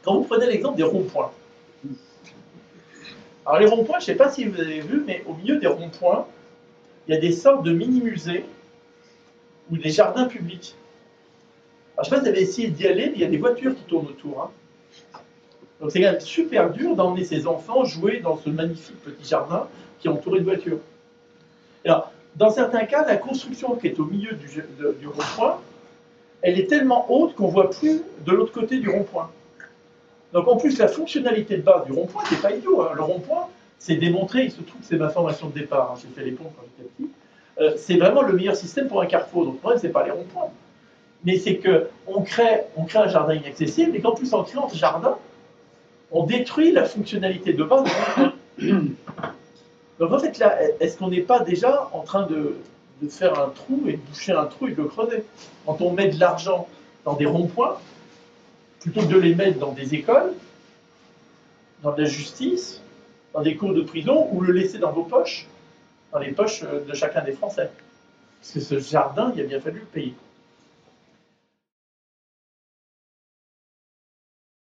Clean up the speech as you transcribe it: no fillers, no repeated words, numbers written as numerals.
Quand vous prenez l'exemple des ronds-points, alors les ronds-points, je ne sais pas si vous avez vu, mais au milieu des ronds-points, il y a des sortes de mini-musées ou des jardins publics. Alors, je ne sais pas si vous avez essayé d'y aller, mais il y a des voitures qui tournent autour. Hein. Donc c'est quand même super dur d'emmener ses enfants jouer dans ce magnifique petit jardin qui est entouré de voitures. Alors, dans certains cas, la construction qui est au milieu du rond-point, elle est tellement haute qu'on ne voit plus de l'autre côté du rond-point. Donc en plus, la fonctionnalité de base du rond-point, c'est pas idiot. Hein. Le rond-point, c'est démontré, il se trouve que c'est ma formation de départ, hein. J'ai fait les ponts quand j'étais petit. C'est vraiment le meilleur système pour un carrefour. Donc le problème, c'est pas les ronds-points. Mais c'est qu'on crée un jardin inaccessible, et qu'en plus, en créant ce jardin, on détruit la fonctionnalité de base du rond-point. Donc en fait, là, est-ce qu'on n'est pas déjà en train de faire un trou et de boucher un trou et de le creuser? Quand on met de l'argent dans des ronds-points, plutôt que de les mettre dans des écoles, dans de la justice, dans des cours de prison, ou le laisser dans vos poches, dans les poches de chacun des Français. Parce que ce jardin, il a bien fallu le payer.